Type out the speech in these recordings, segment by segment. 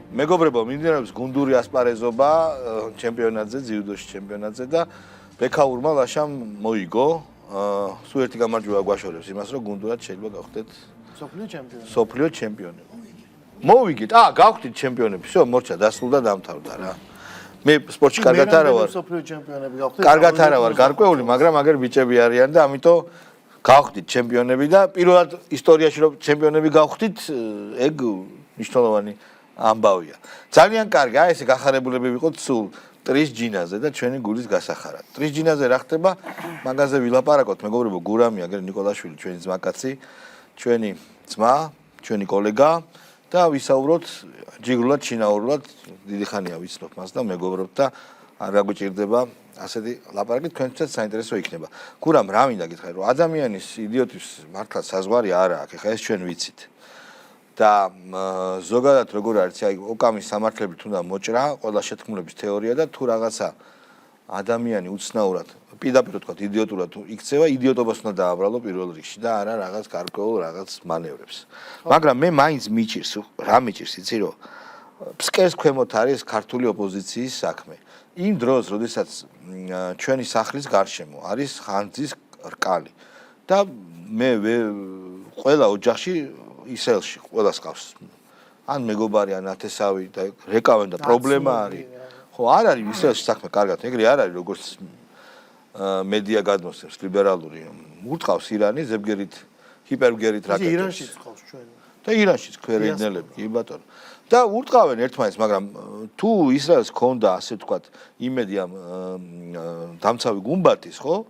მეგობრებო, მიმდინარეობს გუნდური ასპარეზობა ჩემპიონატზე, ძიუდოში ჩემპიონატზე და ბექაურმა ლაშამ მოიგო. სულ ერთი გამარჯვება გვაშორებს იმას, რომ გუნდურად შეიძლება გავხდეთ სოფლიო ჩემპიონი. მოვიგეთ. გავხდით ჩემპიონები. всё, მორჩა დასრულდა, დამთავრდა რა. მე სპორტში კარგად არა ვარ. სოფლიო ჩემპიონები გავხდით. კარგად არა ვარ გარკვეული, მაგრამ აგერ ბიჭები არიან და ამიტომ გავხდით ჩემპიონები და პირველად ისტორიაში რომ ჩემპიონები გავხდით, ეგ მნიშვნელოვანი ამბავია. ძალიან კარგი, ესე გახარებულები ვიყოთ სულ ტრის ჯინაზე და ჩვენი გულის გასახარად. ტრის ჯინაზე რა ხდება? მაგაზე ვილაპარაკოთ, მეგობრებო, გურამი, აგერ ნიკოლაშვილი, ჩვენი ძმაკაცი, ჩვენი ძმა, ჩვენი კოლეგა და ვისაუბროთ ჯიგრულად, შინაურულად, დიდი ხანია ვიცნობ მას და მეგობრობთ და არ გაგვიჭირდება ასეთი ლაპარაკი, თქვენთვისაც საინტერესო იქნება. გურამ, რა მინდა გითხარი, რომ ადამიანის იდიოტის მართლა საზღვარი არა აქვს, ეხლა ეს ჩვენ ვიცით. და ზოგადად როგორ არის, აი ოკამის სამართლებით უნდა მოჭრა ყველა შეთქმულების თეორია და თუ რაღაცა ადამიანი უცნაურად, პირდაპირ თქვა იდიოტურად იქცევა, იდიოტობას უნდა დააბრალო პირველ რიგში და არა რაღაც გარკვეულ რაღაც მანევრებს. მაგრამ მე მაინც მიჭირს, რა მიჭირს, იცი რომ ფსკერს ქვემოთ არის ქართული ოპოზიციის საქმე. იმ დროს, როდესაც ჩვენი სახლის გარშემო არის ხანძის რკალი და მე ყველა ოჯახში ისელში ყველას ყავს. ან მეგობარი, ან ათესავი და რეკავენ და პრობლემა არის. ხო, არ არის ისელში საქმე კარგად, ეგრე არ არის როგორც მედია გადმოსცემს ლიბერალური. ურტყავს ირანი ზებგერით, ჰიპერბგერით რაკეტებს. ირანშიც ყავს ჩვენ. და ირანშიც ქვერეიდნელები, კი ბატონო. და ურტყავენ ერთმანეთს, მაგრამ თუ ისრაელს ქონდა ასე ვთქვათ იმედი ამ დამცავი გუმბათის, ხო?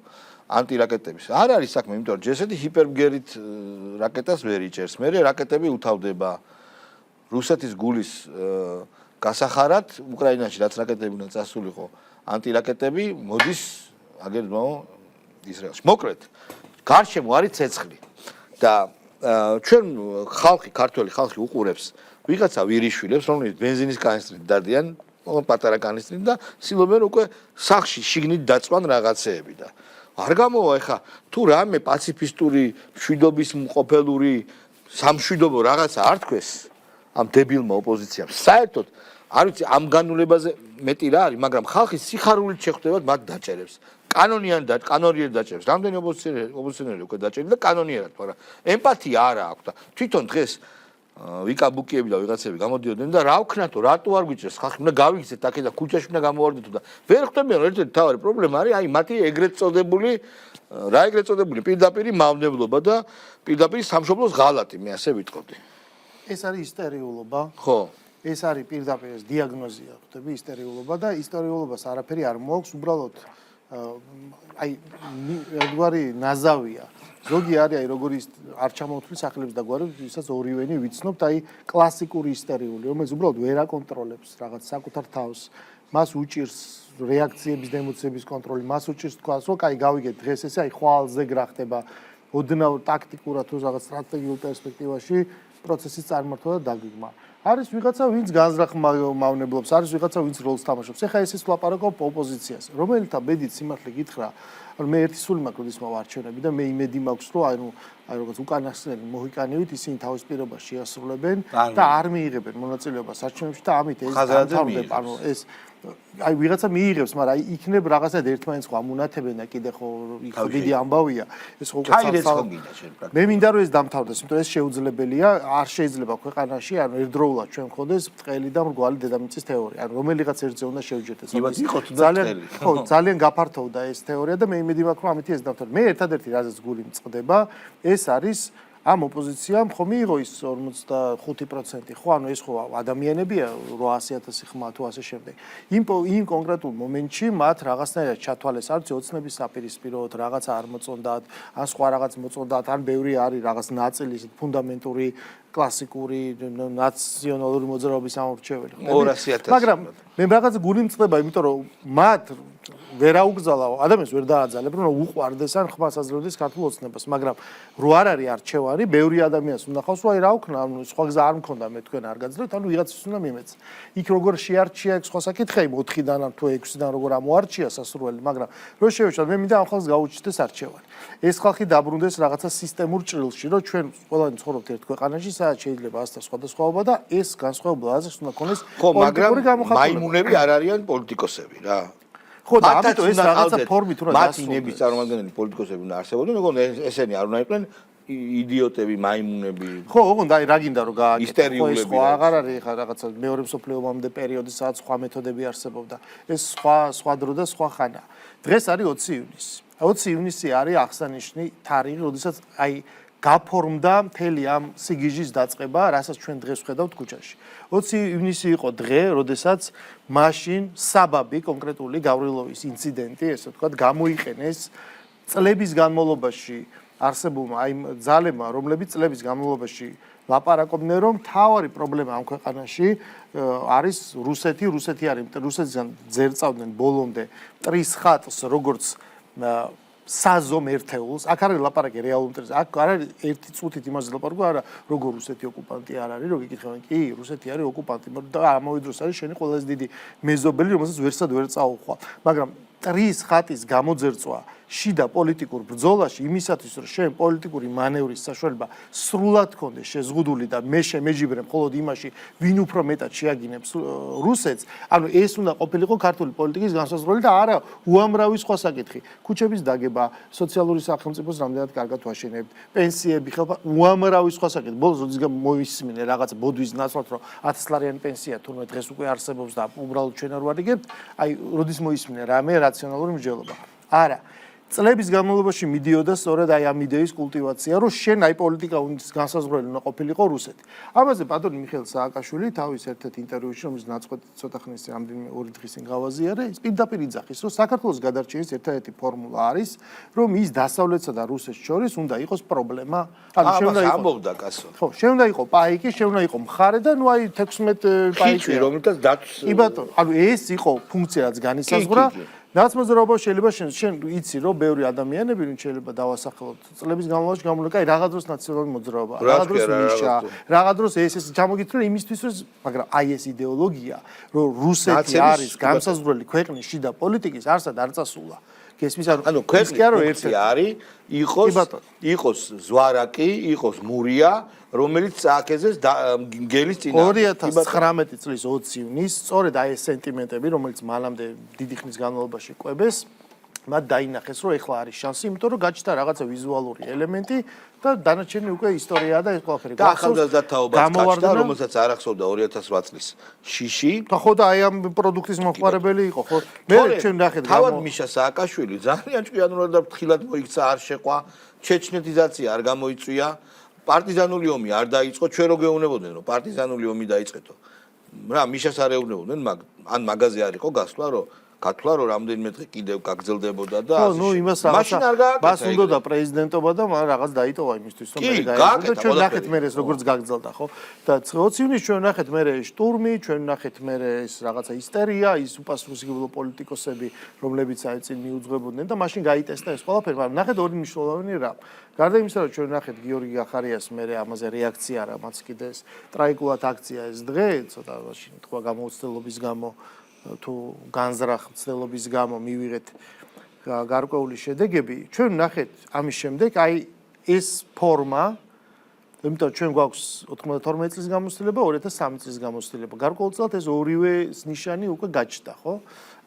ანტირაკეტების. არ არის საქმე, იმიტომ რომ ჯესეთი ჰიპერბგერით რაკეტას ვერ იჭერს. მე რაკეტები უთავდება რუსეთის გულის გასახარად, უკრაინაში რაც რაკეტები უნდა წასულიყო, ანტირაკეტები მოდის აგერმო ისრაელში. მოკლედ, გარშემო არის ცეცხლი და ჩვენ ხალხი, ქართველი ხალხი უყურებს ვიღაცა ვირიშვილებს, რომლებიც ბენზინის კანისტრით დადიან, პატარა კანისტრით და ცდილობენ უკვე სახლში შიგნით დაწვან რაღაცეები და არ გამოვა ეხა თუ რამე პაციფისტური მშვიდობის მყოფელური სამშვიდობო რაღაცა არ თქვეს ამ დებილმა ოპოზიციამ საერთოდ არ ვიცი ამ განულებაზე მეტი რა არის მაგრამ ხალხის სიხარულით შეხვდებათ მათ დაჭერებს კანონიერად დაჭერებს რამდენი ოპოზიციონერი უკვე დაჭერილი და კანონიერად მაგრამ ემპათია არა აქვს და თვითონ დღეს ვიკაბუკიები და ვიღაცები გამოდიოდნენ და რა ვქნათო რატო არ გვიჭერს ხალხი უნდა გავიქცეთ აქეთ და ქუჩაში უნდა გამოვარდეთო და ვერ ხვდებიან ერთ-ერთი თავარი პრობლემა არის აი მათი ეგრეთ წოდებული პირდაპირ მავნებლობა და პირდაპირ სამშობლოს ღალატი მე ასე ვიტყოდი ეს არის ისტერიულობა ხო ეს არის პირდაპირ ეს დიაგნოზია ხვდები ისტერიულობა და ისტორიულობას არაფერი არ მოაქვს უბრალოდ აი ერთგვარი ნაზავია ზოგი არის აი როგორი არ ჩამოთვლი სახლებს და გვარი ვისაც ორივენი ვიცნობთ აი კლასიკური ისტერიული რომელიც უბრალოდ ვერ აკონტროლებს რაღაც საკუთარ თავს მას უჭირს რეაქციების დემოცების კონტროლი მას უჭირს თქვას რომ აი გავიგეთ დღეს ესე აი ხვალზე გრახდება ოდნავ ტაქტიკურად თუ რაღაც სტრატეგიულ პერსპექტივაში პროცესის წარმართვა და დაგეგმა არის ვიღაცა ვინც განზრახ მავნებლობს არის ვიღაცა ვინც როლს თამაშობს ეხა ეს ლაპარაკობ ოპოზიციას რომელთა ბედით სიმართლე გითხრა მე ერთი სული მაქვს როდის მოვარჩენები და მე იმედი მაქვს რომ აი როგორც უკანასკნელი მოჰიკანივით ისინი თავის პირობას შეასრულებენ და არ მიიღებენ მონაწილეობას არჩევნებში და ამით ეს დამთავრდება ანუ ეს აი ვიღაცა მიიღებს მაგრამ აი იქნებ რაღაცა ერთმანეთს ხო ამუნათებენ და კიდე ხო იქ დიდი ამბავია ეს ხო მე მინდა რომ ეს დამთავრდეს იმიტომ ეს შეუძლებელია არ შეიძლება ქვეყანაში ანუ ერთდროულად ჩვენ ხოდეს ბრწყელი და მრგვალი დედამიწის თეორია ანუ რომელიღაც ერთზე უნდა შევჯერდეს ძალიან გაფართოვდა ეს თეორია და მე იმედი მაქვს რომ ამით ეს დამთავრდება მე ერთადერთი რაზეც გული მწყდება ეს არის ამ ოპოზიციამ ხო მიიღო ის 45% ხო ანუ ეს ხო ადამიანებია 800,000 ხმა თუ ასე შემდეგ იმ კონკრეტულ მომენტში მათ რაღაცნაირად ჩათვალეს არც ოცნების საპირისპიროდ რაღაცა არ მოწონდათ ან სხვა რაღაც მოწონდათ ან ბევრი არის რაღაც ნაწილი ფუნდამენტური კლასიკური ნაციონალური მოძრაობის ამორჩეველი 200,000 მაგრამ მე რაღაც გული მწყდება იმიტომ რომ მათ ვერაუგზალა ადამიანს ვერ დააძალებ რომ უყვარდეს ან ხმას აძლევდეს ქართულ ოცნებას, მაგრამ რო არ არის არჩევანი, ბევრი ადამიანს უნდა ხავს, რომ აი რა ვქნა, ანუ სხვა გზა არ მქონდა მე თქვენ არ გაძლევთ, ანუ ვიღაცას უნდა მიმეც. იქ როგორ შეარჩია ეგ სხვა საკითხია, 4-დან ან თუ 6-დან როგორ ამოარჩია სასურველი, მაგრამ რო შევეჩვათ, მე მინდა ამ ხალხს გაუჩნდეს არჩევანი. ეს ხალხი დაბრუნდეს რაღაცა სისტემურ ჭრილში, რომ ჩვენ ყველანი ცხოვრობთ ერთ ქვეყანაში, სადაც შეიძლება ასთა სხვადასხვაობა და ეს განსხვავება აზრს უნდა ქონდეს პოლიტიკური გამოხატულება. მაიმუნები არ არიან პოლიტიკოსები რა. ხო და ამიტომ ეს რაღაცა ფორმით უნდა მათი ნების წარმომადგენელი პოლიტიკოსები უნდა არსებობდნენ, ოღონდ ესენი არ უნდა იყვნენ იდიოტები, მაიმუნები. ხო, ოღონდ აი რა გინდა რომ გააკეთო. ისტერიულები. ხო, აღარ არის ხა რაღაცა მეორე მსოფლიო ომამდე პერიოდი, სადაც სხვა მეთოდები არსებობდა. ეს სხვა დრო და სხვა ხანა. დღეს არის 20 ივნისი. 20 ივნისი არის აღსანიშნავი თარიღი, როდესაც აი გაფორმდა მთელი ამ სიგიჟის დაწყება, რასაც ჩვენ დღეს ვხედავთ ქუჩაში. 20 ივნისი იყო დღე, როდესაც მაშინ საბაბი, კონკრეტული გავრილოვის ინციდენტი, ესე ვთქვათ, გამოიყენეს წლების განმავლობაში არსებულმა აი ძალებმა, რომლებიც წლების განმავლობაში ლაპარაკობდნენ, რომ მთავარი პრობლემა ამ ქვეყანაში არის რუსეთი არის, რუსეთიდან ძერწავდნენ ბოლომდე მტრის ხატს, როგორც საზომ ერთეულს, აქ არის ლაპარაკი რეალურ მტრზე, აქ არ არის ერთი წუთით იმაზე ლაპარაკო, არა როგორ რუსეთი ოკუპანტი არ არის, რო გიკითხავენ, კი, რუსეთი არის ოკუპანტი, და ამავე დროს არის შენი ყველაზე დიდი მეზობელი, რომელსაც ვერსად ვერ წაუხვალ, მაგრამ მტრის ხატის გამოძერწვა შიდა პოლიტიკურ ბრძოლაში იმისათვის რომ შენ პოლიტიკური მანევრის საშუალება სრულად კონდეს შეზღუდული და მე შემეჯიბრე მხოლოდ იმაში ვინ უფრო მეტად შეაგინებს რუსეთს, ანუ ეს უნდა ყოფილიყო ქართული პოლიტიკის განსაზღვრელი და არა უამრავი სხვა საკითხი. ქუჩების დაგება, სოციალური სახელმწიფოს რამდენად კარგად ვაშენებთ, პენსიები, უამრავი სხვა საკითხი. ბოლოს როდის მოისმინე რაღაცა ბოდვის ნაცვლად რომ 1000 ლარიანი პენსია თურმე დღეს უკვე არსებობს და უბრალოდ ჩვენ არ ვარიგებთ, აი როდის მოისმინე რამე რაციონალური მსჯელობა. არა წლების განმავლობაში მიდიოდა სწორედ აი ამ იდეის კულტივაცია, რომ შენ აი პოლიტიკა განსაზღვრელი უნდა ყოფილიყო რუსეთი. ამაზე პატრონი მიხეილ სააკაშვილი თავის ერთ-ერთ ინტერვიუში, რომელიც ნაწყვეტ ცოტა ხნის რამდენიმე 2 დღის წინ გავაზიარე, ის პირდაპირ იძახის, რომ საქართველოს გადარჩენის ერთადერთი ფორმულა არის, რომ ის დასავლეთსა და რუსეთს შორის უნდა იყოს პრობლემა. ანუ შეუნდა იყოს ამბობდა კაცო. ხო, შეუნდა იყო პაიკი, შეუნდა იყო მხარე და ნუ აი 16 პაიკი, რომელთაც დაც კი ბატონო, ანუ ეს იყო ფუნქცია, რაც განისაზღვრა. ნაცმოძრაობა შეიძლება შენ იცი რომ ბევრი ადამიანები რომ შეიძლება დავასახელოთ წლების განმავლობაში გამოვიდა აი რაღაც დროს ნაციონალური მოძრაობა რაღაც დროს ნიშა რაღაც დროს ეს ჩამოგიწვია იმისთვის რომ მაგრამ აი ეს იდეოლოგია რომ რუსეთი არის განსაზღვრელი ქვეყნის შიდა პოლიტიკის არსად არ წასულა გესმის ანუ ქვეყნის არის იყოს ზვარაკი იყოს მურია რომელიც წააკეზეს გელის წინა 2019 წლის 20 ივნისს სწორედ აი ეს სენტიმენტები რომელიც მანამდე დიდი ხნის განმავლობაში ყვებეს მათ დაინახეს რომ ეხლა არის შანსი იმიტომ რომ გაჩნდა რაღაცა ვიზუალური ელემენტი და დანარჩენი უკვე ისტორიაა და ეს ყველაფერი გამოვარდა რომელსაც არ ახსოვდა 2008 წლის შიში და ხო და აი ამ პროდუქტის მომხმარებელი იყო ხო მე ჩვენ ნახეთ თავად მიშა სააკაშვილი ძალიან ჭკვიანურად და ფრთხილად მოიქცა არ შეყვა ჩეჩნეთიზაცია არ გამოიწვია პარტიზანული ომი არ დაიწყო ჩვენ რო გეუბნებოდნენ რომ პარტიზანული ომი დაიწყეთო რა მიშას არ ეუბნებოდნენ ან მაგაზე არ იყო გასვლა რომ გათვლა რომ რამდენიმე დღე კიდევ გაგრძელდებოდა და ასე. ნუ იმას მას უნდა და პრეზიდენტობა და მან რაღაც დაიტოვა იმისთვის რომ მე გაიგო ჩვენ ნახეთ მე ეს როგორც გაგრძელდა ხო და 20 ივნისს ჩვენ ნახეთ მე შტურმი ჩვენ ნახეთ მე ეს რაღაცა ისტერია ის უპასუხისმგებლო პოლიტიკოსები რომლებიც აი წინ მიუძღვებოდნენ და მაშინ გაიტესტა ეს ყველაფერი მაგრამ ნახეთ ორი მნიშვნელოვანი რამ გარდა იმისა რომ ჩვენ ნახეთ გიორგი გახარიას მე ამაზე რეაქცია რა მას კიდე ეს ტრაიკულად აქცია ეს დღე ცოტა მაშინ თქვა გამოუცდელობის გამო თუ განზრახ ცდელობის გამო მივიღეთ გარკვეული შედეგები ჩვენ ნახეთ ამის შემდეგ აი ეს ფორმა იმიტომ ჩვენ გვაქვს 92 წლის გამოცდილება 2003 წლის გამოცდილება გარკვეულწილად ეს ორივე ნიშანი უკვე გაჩნდა ხო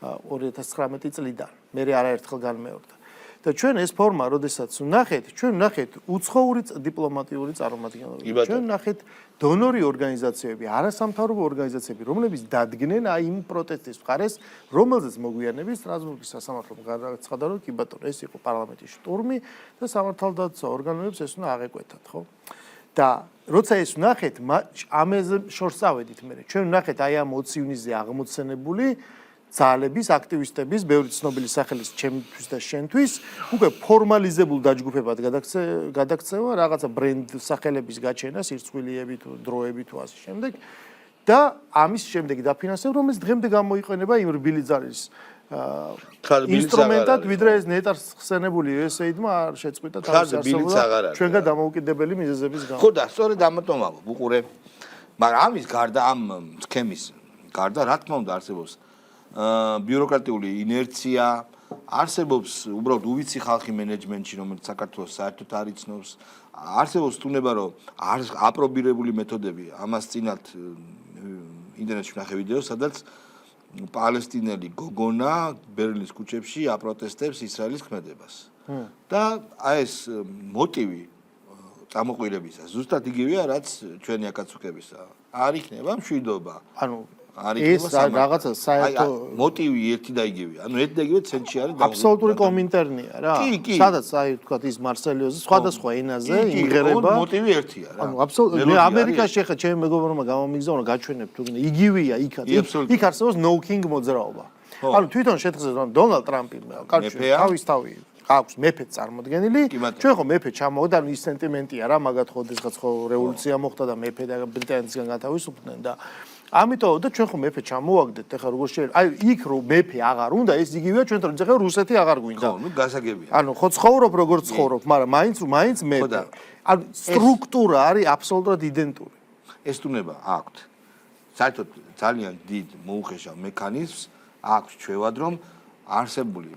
2019 წლიდან მე არაერთხელ განმეორდა და ჩვენ ეს ფორმა როდესაც ვნახეთ ჩვენ ვნახეთ უცხოური დიპლომატიური წარმომადგენლები ჩვენ ვნახეთ დონორი ორგანიზაციები არასამთავრობო ორგანიზაციები რომლებიც დადგნენ აი იმ პროტესტის მხარეს რომელზეც მოგვიანებით სტრასბურგის სასამართლომ გადაცხადა რომ კი ბატონო ეს იყო პარლამენტის შტურმი და სამართალდაცვა ორგანოებს ეს უნდა აღეკვეთათ ხო და როცა ეს ვნახეთ ამაზე შორს წავედით მე ჩვენ ვნახეთ აი ამ 20 ივნისზე აღმოცენებული ძალების აქტივისტების ბევრი ცნობილი სახელის ჩემთვის და შენთვის უკვე ფორმალიზებულ დაჯგუფებად გადაქცევა რაღაცა ბრენდ სახელების გაჩენა სირცხვილიები თუ დროები თუ ასე შემდეგ და ამის შემდეგ დაფინანსება რომელიც დღემდე გამოიყენება იმ რბილი ძალის ინსტრუმენტად ვიდრე ეს ნეტარს ხსენებული USAID-მა არ შეწყვიტა თავის არსებობა ჩვენგან დამოუკიდებელი მიზეზების გამო. ხო და სწორედ ამიტომ ვუყურე. მაგრამ ამის გარდა ამ სქემის გარდა რა თქმა უნდა არსებობს ბიუროკრატიული ინერცია, არსებობს უბრალოდ უვიცი ხალხი მენეჯმენტში, რომელიც საქართველოს საერთოდ არ იცნობს, არსებობს თუნება რომ არის აპრობირებული მეთოდები, ამას წინათ ინტერნეტში ვნახე ვიდეო, სადაც პალესტინელი გოგონა ბერლინის ქუჩებში აპროტესტებს ისრაელის ქმედებას. და აი ეს მოტივი წამოყვირებისა ზუსტად იგივეა, რაც ჩვენი აკაცუკებისა. არ იქნება მშვიდობა. ანუ ეს რაღაცა საერთო მოტივი ერთი და იგივეა. ანუ ერთი და იგივე ცენტრში არის აბსოლუტური კომინტერნია რა. სადაც აი თქვა ის მარსელიოზი სხვადასხვა ენაზე იმღერება. მოტივი ერთია რა. ანუ აბსოლუტურად მე ამერიკაში ხა ჩემი მეგობრებმა გამომიგზავნა გაჩვენებ თუ იგივეა იქაც. იქ არსებობს no king მოძრაობა. ანუ თვითონ შეთხზეს რომ დონალდ ტრამპი თავისთავი აქვს მეფე წარმოდგენილი. ჩვენ ხო მეფე ჩამოვიდა, ანუ ის სენტიმენტია რა, მაგათ ხო დღეს ხო რევოლუცია მოხდა და მეფე და ბრიტანეთისგან გათავისუფლდნენ და ამიტომ და ჩვენ ხო მეფე ჩამოვაგდეთ, ეხლა როგორ შეიძლება აი იქ რო მეფე აღარ უნდა, ეს იგივეა ჩვენ თორემ ეხლა რუსეთი აღარ გვინდა. ხო, ნუ გასაგებია. ანუ ხო ცხოვრობ როგორ ცხოვრობ, მაგრამ მაინც მეფე. ანუ სტრუქტურა არის აბსოლუტურად იდენტური. ეს თუნება აქვთ. საერთოდ ძალიან დიდ მოუხეშავ მექანიზმს აქვს ჩვევად რომ არსებული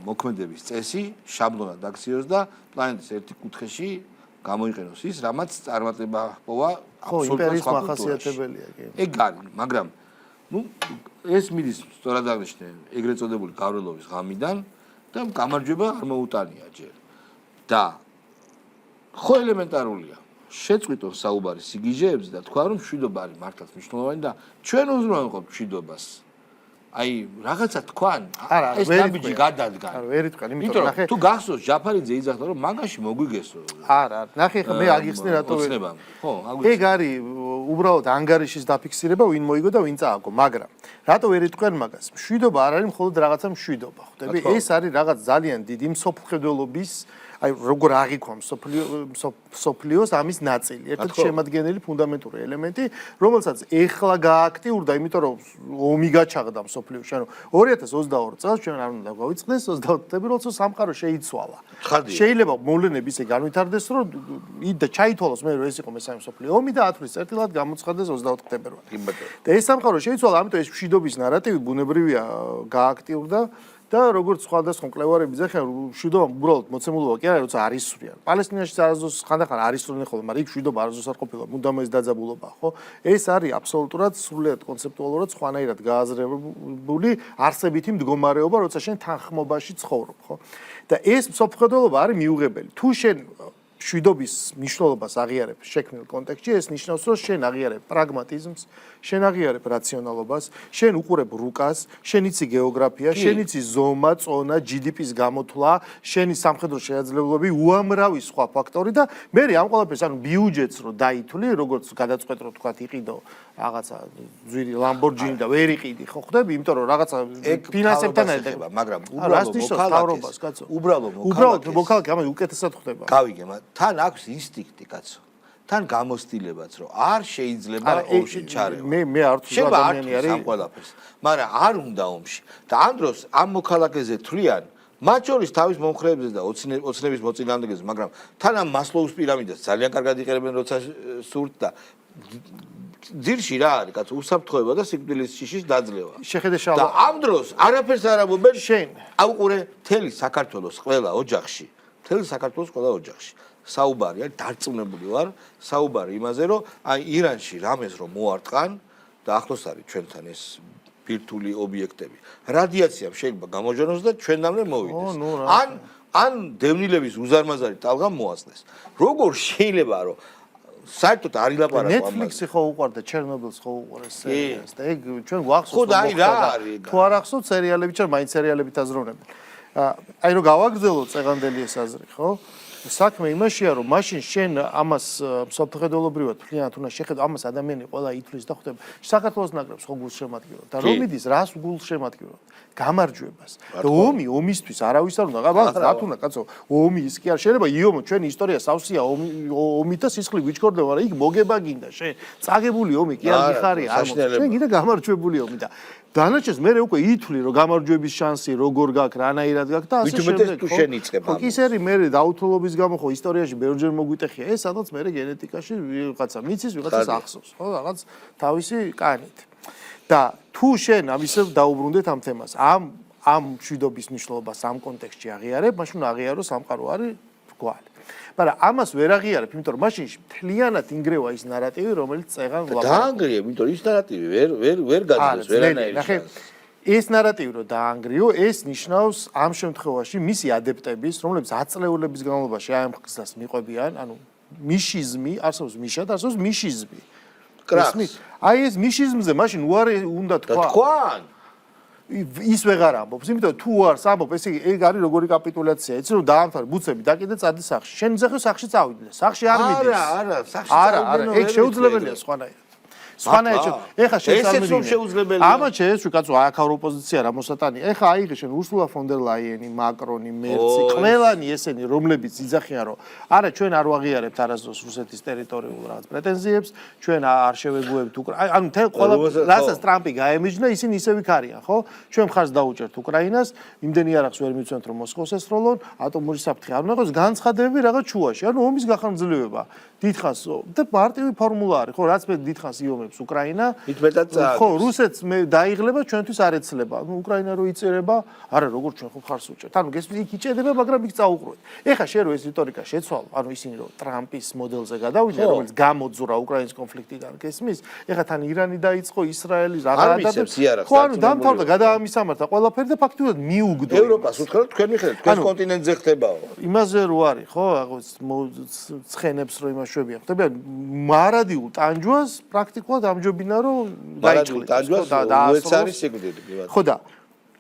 მოქმედების წესი შაბლონად აქციოს და პლანეტის ერთი კუთხეში გამოიყენოს ის, რამაც წარმატება ჰპოვა აბსოლუტურად სხვა ხასიათებელია კი. ეგ არის, მაგრამ ნუ ეს მიდის სწორად აღნიშნე ეგრეთ წოდებული გავრილობის ღამიდან და გამარჯვება არ მოუტანია ჯერ. და ხო ელემენტარულია. შეწყვიტონ საუბარი სიგიჟეებზე და თქვა რომ მშვიდობა არის მართლაც მნიშვნელოვანი და ჩვენ უზრუნველყოფ მშვიდობას. აი რაღაცა თქვან ეს ნაბიჯი გადადგა. არა, ვერ იტყვი, იმიტომ რომ ნახე თუ გახსოვს ჯაფარიძე იძახდა რომ მაგაში მოგვიგესო. არა, ნახე ხა მე აგიხსნე რატო ვერ. ხო, ეგ არის უბრალოდ ანგარიშის დაფიქსირება, ვინ მოიგო და ვინ წააგო, მაგრამ რატო ვერ იტყვიან მაგას? მშვიდობა არ არის მხოლოდ რაღაცა მშვიდობა, ხვდები? ეს არის რაღაც ძალიან დიდი მსოფლმხედველობის აი როგორ აღიქვა სოფლიოს ამის ნაწილი, ერთ-ერთი შემადგენელი ფუნდამენტური ელემენტი, რომელსაც ეხლა გააქტიურდა, იმიტომ რომ ომი გაჩაღდა სოფლიოში. ანუ 2022 წელს ჩვენ არ უნდა გავიწყდეს 25 თებერვალს სამყარო შეიცვალა. შეიძლება მოვლენები ისე განვითარდეს, რომ და ჩაითვალოს მე რომ ეს იყო მესამე სოფლიო ომი და 10 წლის წერტილად გამოცხადდეს 24 თებერვალი. და ეს სამყარო შეიცვალა, ამიტომ ეს მშვიდობის ნარატივი ბუნებრივია გააქტიურდა. და როგორც სხვადასხვა მკვლევარები ძახიან, მშვიდობა უბრალოდ მოცემულობა კი არა, როცა არისვრიან. პალესტინაში არასდროს ხანდახან არისვრიან ხოლმე, მაგრამ იქ მშვიდობა არასდროს არ ყოფილა, მუდამაის დაძაბულობა, ხო? ეს არის აბსოლუტურად სრულიად კონცეპტუალურად სხვანაირად გააზრებული არსებითი მდგომარეობა, როცა შენ თანხმობაში ცხოვრობ, ხო? და ეს მსოფლმხედველობა არის მიუღებელი. თუ შენ მშვიდობის მნიშვნელობას აღიარებ შექმნილ კონტექსტში, ეს ნიშნავს, რომ შენ აღიარებ პრაგმატიზმს, შენ აღიარებ რაციონალობას, შენ უყურებ რუკას, შენ იცი გეოგრაფია, შენ იცი ზომა, წონა, GDP-ს გამოთვლა, შენი სამხედრო შეაძლებლობები, უამრავი სხვა ფაქტორი და მე ამ ყველაფერს, ანუ ბიუჯეტს რო დაითვლი, როგორც გადაწყვეტ რო თქვა იყიდო რაღაცა ძვირი Lamborghini და ვერ იყიდი, ხო ხვდები? იმიტომ რომ რაღაცა ფინანსებთან ერთად, მაგრამ უბრალოდ მოქალაქე ამას უკეთესად ხვდება. გავიგე, თან აქვს ინსტინქტი, კაცო. თან გამოსtildeებაც რომ არ შეიძლება ომში ჩარევა. მე არ თუ ადამიანი არის ამ ყველაფერს. მაგრამ არ უნდა ომში. და ამ დროს ამ მოქალაქეზე თვლიან მათ შორის თავის მომხრეებზე და ოცნების მოწინააღმდეგეზე, მაგრამ თან ამ მასლოუს პირამიდას ძალიან კარგად იყერებენ როცა სურთ და ძირში რა არის, კაცო, უსაფრთხოება და სიკვდილის შიშის დაძლევა. შეხედე შალვა. და ამ დროს არაფერს არ ამბობენ შენ. აუყურე მთელი საქართველოს ყველა ოჯახში. მთელი საქართველოს ყველა ოჯახში. საუბარი არის დარწმუნებული ვარ, საუბარი იმაზე, რომ აი ირანში რამეს რომ მოარტყან და ახლოს არის ჩვენთან ეს ბირთვული ობიექტები. რადიაციამ შეიძლება გამოჟონოს და ჩვენამდე მოვიდეს. ან დევნილების უზარმაზარი ტალღა მოასწნეს. როგორ შეიძლება რომ საერთოდ არ ილაპარაკო ამაზე. Netflix-ი ხო უყარდა, ჩერნობილს ხო უყურეს სერიალს და ეგ ჩვენ გვახსოვს. ხო და აი რა არის? თუ არ ახსოვთ სერიალები, ჩვენ მაინც სერიალებით აზროვნებთ. აი რომ გავაგრძელოთ წეგანდელი ეს აზრი, ხო? საქმე იმაშია, რომ მაშინ შენ ამას მსოფლმხედველობრივად თვლიანად უნდა შეხედო, ამას ადამიანი ყველა ითვლის და ხვდება. საქართველოს ნაკრებს ხო გულს შემატკივრობ და რომ მიდის რას გულს შემატკივრობ? გამარჯვებას. და ომისთვის არავის არ უნდა. ბალანს რა თუნა, კაცო, ომი ის კი არ შეიძლება იომო ჩვენი ისტორია სავსეა ომით და სისხლი გვიჩქორდება, მაგრამ იქ მოგება გინდა შენ. წაგებული ომი კი არ გიხარია, არ მოხდა. შენ გინდა გამარჯვებული ომი და დანარჩენს მე უკვე ითვლი რომ გამარჯვების შანსი როგორ გაქვს, რანაირად გაქვს და ასე შემდეგ. თუ შენ იწყებ ხო, კი სერი მე დაუთულობის გამო ხო ისტორიაში ბევრჯერ მოგვიტეხია ეს, სადაც მე გენეტიკაში ვიღაცა მიცის, ვიღაცას ახსოვს, ხო, რაღაც თავისი კანით. და თუ შენ ამისევ დაუბრუნდეთ ამ თემას, ამ მშვიდობის მნიშვნელობას ამ კონტექსტში აღიარებ, მაშინ აღიარო სამყარო არის რგვალი. მაგრამ ამას ვერ აღიარებ, იმიტომ რომ მაშინ მთლიანად ინგრევა ის ნარატივი, რომელიც წეღან ვლაპარაკობს. დაანგრია, იმიტომ ის ნარატივი ვერ გაძლევს ვერანაირ. ნახე, ეს ნარატივი რომ დაანგრიო, ეს ნიშნავს ამ შემთხვევაში მისი ადეპტების, რომლებიც აწლეულების განმავლობაში აი ამ ხსნას მიყვებიან, ანუ მიშიზმი, არსებობს მიშა და არსებობს მიშიზმი. აი ეს მიშიზმზე მაშინ უარი უნდა თქვა. ის ვეღარ ამბობს, იმიტომ თუ არს ამბობ, ესე იგი ეგ არის როგორი კაპიტულაცია, იცი რომ დაამთავრე ბუცები, დაკიდე წადი სახში. შენ ძახე სახში წავიდე, სახში არ მიდის. არა, სახში წავიდე. ეგ შეუძლებელია სხვანაირად. სხვანაირად. ეხა შენ წარმოიდგინე. ამათ შეეცვი კაცო, აქ არ ოპოზიცია რა მოსატანი. ეხა აიღე შენ ურსულა ფონ დერ ლაიენი, მაკრონი, მერცი, ყველანი ესენი, რომლებიც იძახიან რომ არა ჩვენ არ ვაღიარებთ არასდროს რუსეთის ტერიტორიულ რაღაც პრეტენზიებს, ჩვენ არ შევეგუებთ ანუ თელ ყველა რასაც ტრამპი გაემიჯნა, ისინი ისე ვიქარიან, ხო? ჩვენ მხარს დაუჭერთ უკრაინას, იმდენი არახს ვერ მიცვენთ რომ მოსკოვს ესროლონ, ატომური საფრთხე არ უნდა იყოს, განცხადებები რაღაც ჩუაში, ანუ ომის გახანგრძლივება. დიდხანს და მარტივი ფორმულა არის, ხო, რაც მე დიდხანს იომებს უკრაინა. ხო, რუსეთს მე დაიღლება, ჩვენთვის არ ეცლება. ანუ უკრაინა რო იწერება, არა, როგორ ჩვენ ხო ხარს უჭერთ. ანუ გესმის იქ იჭედება, მაგრამ იქ წაუყრუეთ. ეხა შენ რო ეს რიტორიკა შეცვალო, ანუ ისინი რო ტრამპის მოდელზე გადავიდნენ, რომელიც გამოძურა უკრაინის კონფლიქტიდან, გესმის? ეხა თან ირანი დაიწყო, ისრაელი რაღაცა. ხო, ანუ დამთავრდა გადაამისამართა ყველაფერი და ფაქტობრივად მიუგდო. ევროპას უთხრა თქვენ მიხედავთ, თქვენ კონტინენტზე ხდებაო. იმაზე რო არის, ხო, რაღაც ცხენებს რო იმას ხდება მარადიულ ტანჯვას პრაქტიკულად ამჯობინა რომ მარადიულ ტანჯვას უეც არის სიკვდილი კი. ხო და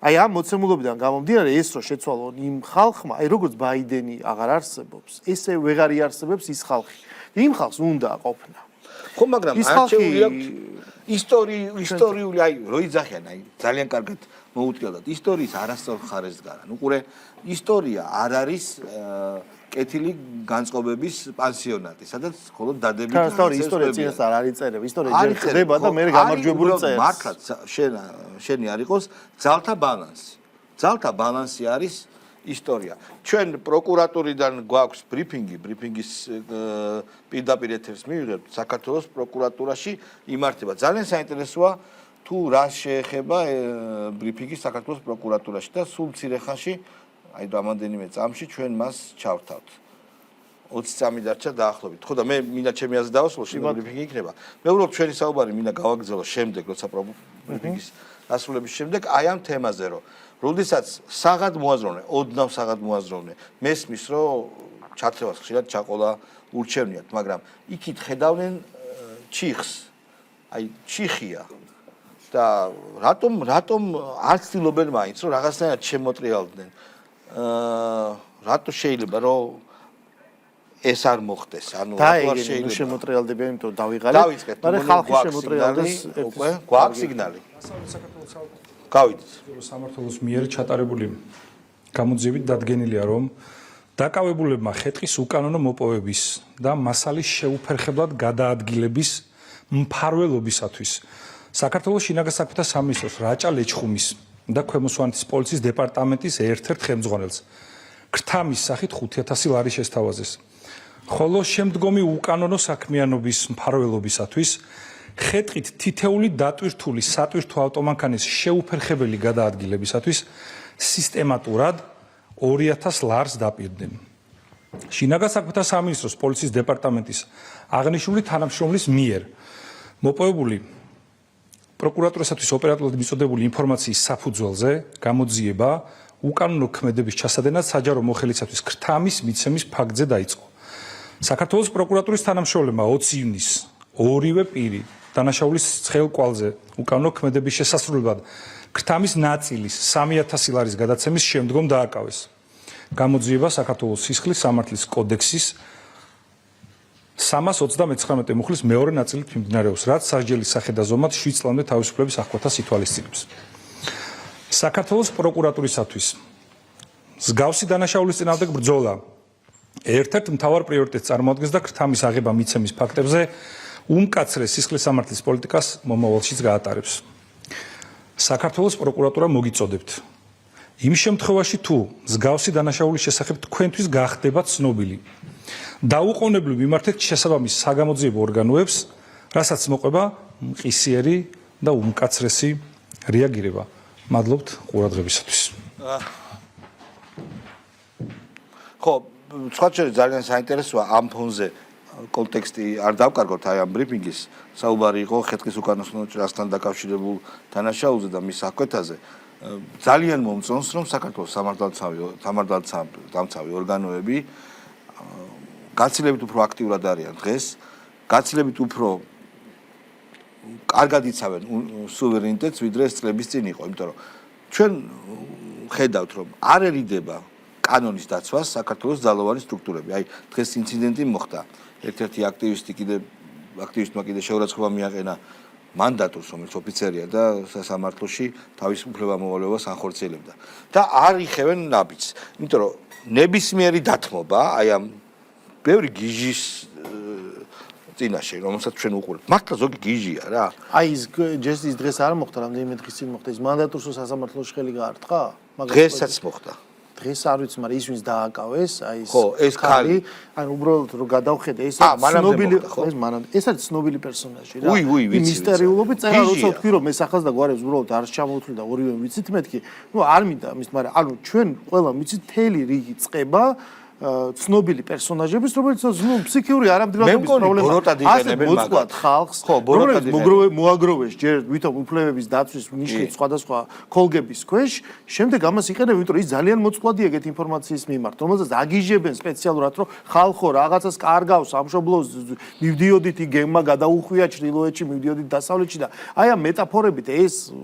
აი ამ მოცემულობიდან გამომდინარე ეს რო შეცვალონ იმ ხალხმა, აი როგორც ბაიდენი აღარ არსებობს, ესე ვეღარ იარსებებს ის ხალხი. იმ ხალხს უნდა ყოფნა. ხო, მაგრამ არჩეული აქვს ისტორიული აი რო იძახიან, აი ძალიან კარგად მოუწოდათ ისტორიის არასწორ ხარეს გარან. უყურე ისტორია არ არის კეთილი განწყობების პანსიონატი, სადაც მხოლოდ დადებით ისტორია წინას არ არის წერება, ისტორია ჯერ ხდება და მე გამარჯვებული წერს. მართლაც შენი არ იყოს ძალთა ბალანსი. ძალთა ბალანსი არის ისტორია. ჩვენ პროკურატურიდან გვაქვს ბრიფინგის პირდაპირ ეთერს მივიღებთ საქართველოს პროკურატურაში იმართება. ძალიან საინტერესოა თუ რა შეეხება ბრიფინგი საქართველოს პროკურატურაში და სულ მცირე ხანში აი რამდენიმე წამში ჩვენ მას ჩავთავთ. 20 წამი დარჩა დაახლოებით. ხო და მე მინდა ჩემი აზრი დავასრულო, შემდეგ ბრიფინგი იქნება. მე უბრალოდ ჩვენი საუბარი მინდა გავაგრძელო შემდეგ, როცა ბრიფინგის დასრულების შემდეგ აი ამ თემაზე, რომ როდესაც საღად მოაზროვნე, ოდნავ საღად მოაზროვნე, მესმის რომ ჩათრევას ხშირად ჩაყოლა ურჩევნიათ, მაგრამ იქით ხედავდნენ ჩიხს. აი ჩიხია. და რატომ არ ცდილობენ მაინც რომ რაღაცნაირად შემოტრიალდნენ? რატო შეიძლება რომ ეს არ მოხდეს? ანუ რატო არ შეიძლება შემოტრიალდებიან, იმიტომ რომ დავიღალეთ, მაგრამ ხალხი შემოტრიალდეს უკვე გვაქვს სიგნალი. გავიდეთ. სამართლოს მიერ ჩატარებული გამოძიებით დადგენილია, რომ დაკავებულებმა ხეტყის უკანონო მოპოვების და მასალის შეუფერხებლად გადაადგილების მფარველობისათვის საქართველოს შინაგან საქმეთა სამინისტროს რაჭა ლეჩხუმის და ქვემო სვანეთის პოლიციის დეპარტამენტის ერთ-ერთ ხელმძღვანელს ქრთამის სახით 5000 ლარი შესთავაზეს. ხოლო შემდგომი უკანონო საქმიანობის მფარველობისათვის ხეტყით თითეული დატვირთული სატვირთო ავტომანქანის შეუფერხებელი გადაადგილებისათვის სისტემატურად 2000 ლარს დაპირდნენ. შინაგან საქმეთა სამინისტროს პოლიციის დეპარტამენტის აღნიშნული თანამშრომლის მიერ მოპოვებული პროკურატურისათვის ოპერატიულად მიწოდებული ინფორმაციის საფუძველზე გამოძიება უკანონო ქმედების ჩასადენად საჯარო მოხელისათვის ქრთამის მიცემის ფაქტზე დაიწყო. საქართველოს პროკურატურის თანამშრომლებმა 20 ივნისს ორივე პირი დანაშაულის ცხელ კვალზე უკანონო ქმედების შესასრულებლად ქრთამის ნაწილის 3000 ლარის გადაცემის შემდგომ დააკავეს. გამოძიება საქართველოს სისხლის სამართლის კოდექსის 329 მუხლის მეორე ნაწილით მიმდინარეობს, რაც სასჯელის სახე და ზომად 7 წლამდე თავისუფლების აღკვეთას ითვალისწინებს. საქართველოს პროკურატურისათვის მსგავსი დანაშაულის წინააღმდეგ ბრძოლა ერთ-ერთ მთავარ პრიორიტეტს წარმოადგენს და ქრთამის აღება მიცემის ფაქტებზე უმკაცრეს სისხლის სამართლის პოლიტიკას მომავალშიც გაატარებს. საქართველოს პროკურატურა მოგიწოდებთ. იმ შემთხვევაში თუ მსგავსი დანაშაულის შესახებ თქვენთვის გახდება ცნობილი, დაუყოვნებლივ მიმართეთ შესაბამის საგამოძიებო ორგანოებს, რასაც მოყვება მყისიერი და უმკაცრესი რეაგირება. მადლობთ ყურადღებისათვის. ხო, სხვა შეიძლება ძალიან საინტერესოა ამ ფონზე კონტექსტი არ დავკარგოთ აი ამ ბრიფინგის. საუბარი იყო ხეთქის უკანასკნელ ჭრასთან დაკავშირებულ დანაშაულზე და მის აღკვეთაზე. ძალიან მომწონს, რომ საქართველოს სამართალდამცავი ორგანოები გაცილებით უფრო აქტიურად არიან დღეს, გაცილებით უფრო კარგად იცავენ სუვერენიტეტს, ვიდრე ეს წლების წინ იყო, იმიტომ რომ ჩვენ ხედავთ, რომ არ ერიდება კანონის დაცვას საქართველოს ძალოვანი სტრუქტურები. აი, დღეს ინციდენტი მოხდა. ერთ-ერთი აქტივისტმა კიდე შეურაცხყოფა მიაყენა მანდატურს, რომელიც ოფიცერია და სასამართლოში თავის უფლებამოვალეობას ანხორციელებდა. და არ იხევენ ნაბიჯს. იმიტომ რომ ნებისმიერი დათმობა, აი ამ ბევრი გიჟის წინაშე, რომელსაც ჩვენ უყურებთ. მართლა ზოგი გიჟია რა. აი ის დღეს არ მოხდა, რამდენიმე დღის წინ მოხდა. ის მანდატურს სასამართლოში ხელი გაარტყა? დღესაც მოხდა. დღეს არ ვიცი, მაგრამ ის ვინც დააკავეს, აი ეს ხო, ეს ქალი, ანუ უბრალოდ რომ გადავხედე, ეს მანამდე ცნობილი, ეს მანამდე, ეს არის ცნობილი პერსონაჟი რა. ვიცი. მისტერიულობით წერა, როცა ვთქვი, რომ ეს ახალს და გვარებს უბრალოდ არ ჩამოვთვლი და ორივე ვიცით მეთქი. ნუ არ მინდა ამის, მაგრამ ანუ ჩვენ ყველა ვიცით თელი რიგი წება ცნობილი პერსონაჟების, რომელიც ნუ ფსიქიური არამდგრადობის პრობლემა. ასე მოწყვლად ხალხს, რომელიც მოაგროვეს ჯერ ვითომ უფლებების დაცვის ნიშნით სხვადასხვა ქოლგების ქვეშ, შემდეგ ამას იყენებენ, იმიტომ რომ ის ძალიან მოწყვლადი ეგეთ ინფორმაციის მიმართ, რომელსაც აგიჟებენ სპეციალურად, რომ ხალხო რაღაცას კარგავს, სამშობლოს მივდიოდით გემმა გადაუხვია ჩრდილოეთში, მივდიოდით დასავლეთში და აი ამ მეტაფორებით ეს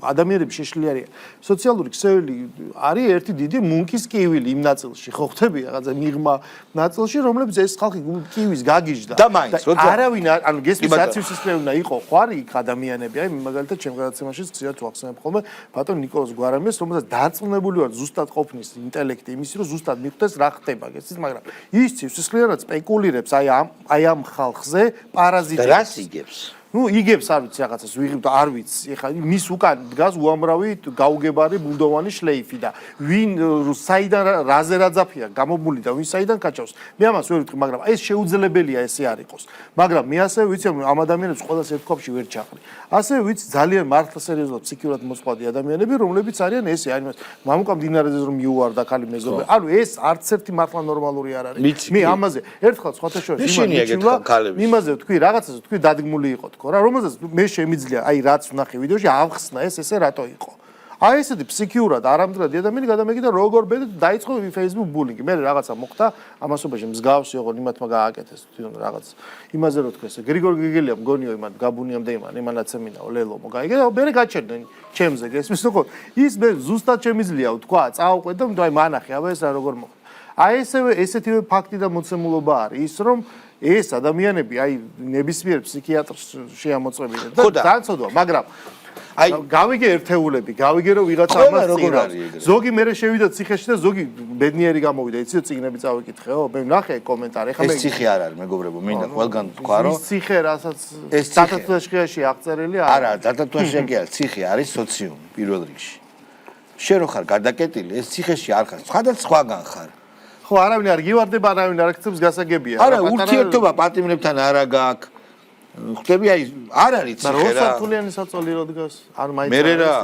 ადამიანების შეშლილი არის. სოციალური ქსელი არის ერთი დიდი მუნქის კივილი იმ ნაწილში, ხო ხტები რაღაც მიღმა ნაწილში, რომლებიც ეს ხალხი კივის გაგიჟდა. და მაინც, როცა არავინ ანუ გესმის საცივსისფერნა იყო ხვარი იქ ადამიანები, აი მაგალითად ჩემ გადაცემაში ხშირად ვახსენებ ხოლმე ბატონ ნიკოლოზ გვარამეს, რომელსაც დარწმუნებული ვარ ზუსტად ყოფნის ინტელექტი იმისი, რომ ზუსტად მიხვდეს რა ხდება, გესმის, მაგრამ ის სიცოცხლიანად სპეკულირებს აი ამ ხალხზე პარაზიტებს. რას იგებს? ნუ იგებს არ ვიცი რაღაცას ვიღებ და არ ვიცი. ეხლა მის უკან დგას უამრავი გაუგებარი ბულდოვანი შლეიფი და ვინ საიდან რაზე რაძაფია გამომული და ვინ საიდან კაჭავს. მე ამას ვერ ვიტყვი, მაგრამ ეს შეუძლებელია ესე არ იყოს. მაგრამ მე ასევე ვიცი, რომ ამ ადამიანებს ყველას ერთ ქვაბში ვერ ჩაყრი. ასევე ვიცი ძალიან მართლა სერიოზულად ფსიქიურად მოწყვლადი ადამიანები, რომლებიც არიან ესე, აი მამუკა მდინარეზე რომ მიუვარდა ხალი მეზობე. ანუ ეს არც ერთი მართლა ნორმალური არ არის. მე ამაზე ერთხელ სხვათა შორის იმაზე ვთქვი, რაღაცას ვთქვი დადგმული იყო თქო რა, რომელზეც მე შემიძლია, აი რაც ვნახე ვიდეოში, ავხსნა ესე რატო იყო. აი ესეთი ფსიქიურად არამდგრადი ადამიანი გადამეკიდა როგორ ბედით დაიწყო Facebook bullying. მე რაღაცა მოხდა, ამასობაში მსგავსი ოღონ იმათმა გააკეთეს თვითონ რაღაც. იმაზე რო თქვეს, გრიგორ გიგელია მგონიო იმან გაბუნიამდე იმანაც ემინაო ლელო მოგაიგე და მე გაჩერდნენ ჩემზე გესმის ხო? ის მე ზუსტად შემიძლია ვთქვა, წავყვე და აი მანახე, აბა ეს რა როგორ მოხდა. აი ესეთივე ფაქტი და მოცემულობა არის ის რომ ეს ადამიანები აი ნებისმიერ ფსიქიატრს შეამოწმებიდნენ და დაცოდვა, მაგრამ აი გავიგე ერთეულები, გავიგე რომ ვიღაცა ამას წირავს. ზოგი მე შევიდა ციხეში და ზოგი ბედნიერი გამოვიდა, იცი ციგნები წავიკითხეო, მე ვნახე კომენტარი. ეხლა ეს ციხე არ არის, მეგობრებო, მინდა ყველგან თქვა რომ ეს ციხე რასაც დატატუაშიაში აღწერილი არა, დატატუაში კი არა, ციხე არის სოციუმი პირველ რიგში. შენ რო ხარ გადაკეტილი, ეს ციხეში არ ხარ, სხვადასხვაგან ხარ. ხო, არავინ არ გივარდება, არავინ არ აქცევს გასაგებია. არა, ურთიერთობა პატიმრებთან არა გაქვს. ხვდები აი, არ არის ციხე რა. როსართულიანი საწოლი რო დგას? არ მაინც მე რა.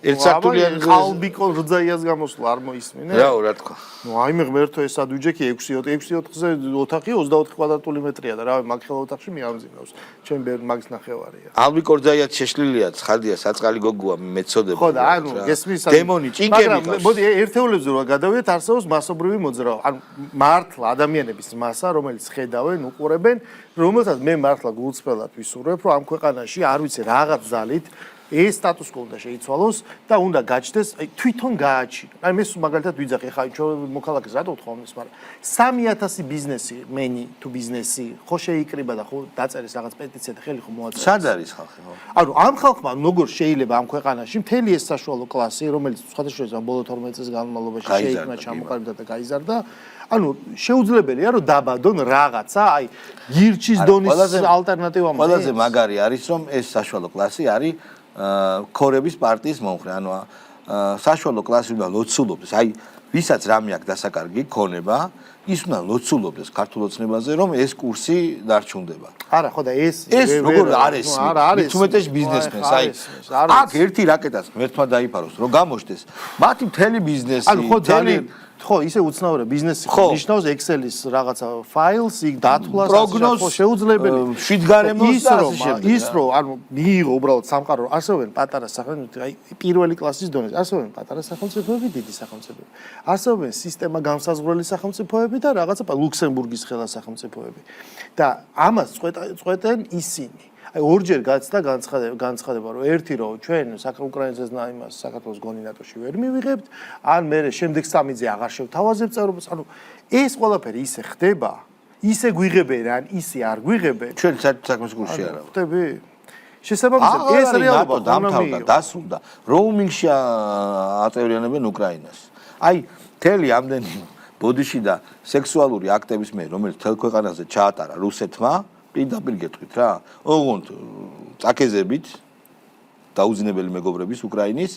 ერთსართულიანი ხალბიკო რძაიას გამოსვლა არ მოისმინე? რა თქვა. ნუ აი მე ღმერთო ეს ადვიჯექი 6-4-ზე ოთახი 24 კვადრატული მეტრია და რავი მაგ ხელა ოთახში მიამძინავს. ჩემ ბერ მაგის ნახევარია. ალბიკო რძაია შეშლილია, ცხადია, საწყალი გოგოა, მეწოდება. ხო და ანუ გესმის დემონი, ჭინკები ყავს. მაგრამ მოდი ერთეულებზე რო გადავიდეთ, არსებობს მასობრივი მოძრაობა. ანუ მართლა ადამიანების მასა, რომელიც ხედავენ, უყურებენ, რომელსაც მე მართლა გულწრფელად ვისურვებ, რომ ამ ქვეყანაში არ ვიცი რაღაც ძალით ეს სტატუს კო უნდა შეიცვალოს და უნდა გაჩნდეს, აი თვითონ გააჩინო. აი მე მაგალითად ვიძახი, ხა ჩვენ მოქალაქეს რატო ვთქვა ამას, მაგრამ 3000 ბიზნესი, მენი თუ ბიზნესი ხო შეიკრიბა და ხო დაწერეს რაღაც პეტიცია და ხელი ხო მოაწერეს. სად არის ხალხი ხო? ანუ ამ ხალხმა როგორ შეიძლება ამ ქვეყანაში მთელი ეს საშუალო კლასი, რომელიც სხვადასხვა ბოლო 12 წლის განმავლობაში შეიქმნა, ჩამოყალიბდა და გაიზარდა, ანუ შეუძლებელია რომ დაბადონ რაღაცა, აი გირჩის დონის ალტერნატივა. ყველაზე მაგარი არის რომ ეს საშუალო კლასი არის ქორების პარტიის მომხრე, ანუ საშუალო კლასი უნდა ლოცულობდეს. აი, ვისაც რამე აქვს დასაკარგი ქონება, ის უნდა ლოცულობდეს ქართულ ოცნებაზე, რომ ეს კურსი დარჩუნდება. არა, ხო და ეს როგორ არის? მით უმეტეს ბიზნესმენს, აი. აქ ერთი რაკეტაც ღმერთმა დაიფაროს, რომ გამოჩნდეს. მათი მთელი ბიზნესი, ანუ ხო ძალიან ხო ისე უცნაურია ბიზნესი ნიშნავს Excel-ის რაღაცა ფაილს იქ დათვლას პროგნოზ შეუძლებელი შვიდგარემოს და ასე შემდეგ. ის რომ ანუ მიიღო უბრალოდ სამყარო არსებობენ პატარა სახელმწიფოები აი პირველი კლასის დონეზე არსებობენ პატარა სახელმწიფოები დიდი სახელმწიფოები არსებობენ სისტემა განსაზღვრელი სახელმწიფოები და რაღაცა ლუქსემბურგის ხელა სახელმწიფოები და ამას წყვეტენ ისინი აი ორჯერ გაცდა განცხადება რომ ერთი რომ ჩვენ უკრაინაზე იმას საქართველოს გონი ნატოში ვერ მივიღებთ ან მე შემდეგ სამიძე აღარ შევთავაზებთ წევრობას ანუ ეს ყველაფერი ისე ხდება ისე გვიღებენ ან ისე არ გვიღებენ ჩვენ საქმის გულში არა ხდები შესაბამისად ეს რეალობა დამთავრდა დასრულდა როუმინგში აწევრიანებენ უკრაინას აი მთელი ამდენი ბოდიში და სექსუალური აქტების მე რომელიც თელ ქვეყანაზე ჩაატარა რუსეთმა პირდაპირ გეტყვით რა. ოღონდ წაკეზებით დაუძინებელი მეგობრების უკრაინის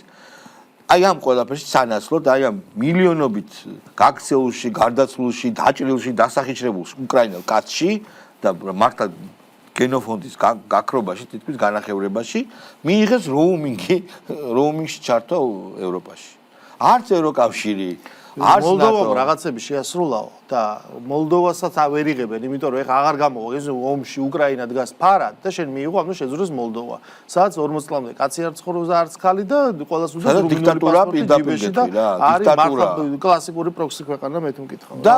აი ამ ყველაფერში სანაცვლოდ აი ამ მილიონობით გაქცეულში, გარდაცვლილში, დაჭრილში, დასახიჩრებულში უკრაინელ კაცში და მართლა გენოფონდის გაქრობაში, თითქმის განახევრებაში მიიღეს როუმინგში ჩართვა ევროპაში. არც ევროკავშირი მოლდოვამ რაღაცები შეასრულაო და მოლდოვასაც ვერ იღებენ, იმიტომ რომ ეხა აღარ გამოვა ეს ომში უკრაინა დგას ფარად და შენ მიიღო, ანუ შეძურეს მოლდოვა. სადაც 40 წლამდე კაცი არ ცხოვრობს და არც ხალი და ყოველას უნდა დიქტატურა პირდაპირ გეტყვი რა, დიქტატურა. კლასიკური პროქსი ქვეყანა მე თუ მკითხავ. და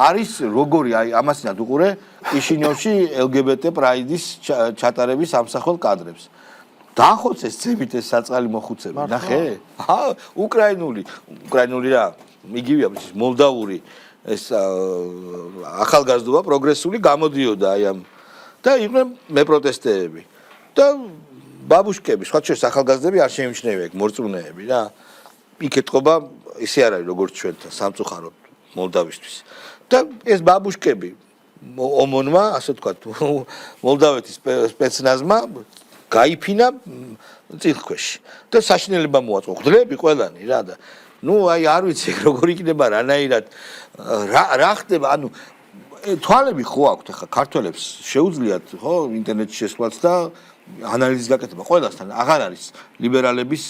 არის როგორი აი ამასინად უყურე კიშინიოვში LGBT პრაიდის ჩატარების ამსახველ კადრებს. დახოცეს ცემით ეს საწყალი მოხუცები, ნახე? უკრაინული რა, იგივეა მოლდავური ეს ახალგაზრდობა პროგრესული გამოდიოდა აი ამ და იყვნენ მეპროტესტეები. და ბაბუშკები, სხვა შორის ახალგაზრდები არ შეიმჩნევა ეგ მორწმუნეები რა. იქ ეთყობა ისე არ არის როგორც ჩვენთან სამწუხაროდ მოლდავისთვის. და ეს ბაბუშკები ომონმა, ასე ვთქვათ, მოლდავეთის სპეცნაზმა გაიფინა წილქვეში და საშინელება მოაწყო ხდლები ყველანი რა და ნუ აი არ ვიცი როგორ იქნება რანაირად რა ხდება ანუ თვალები ხო აქვთ ახლა ქართველებს შეუძლიათ ხო ინტერნეტში შესვლაც და ანალიზის გაკეთება ყველასთან აღარ არის ლიბერალების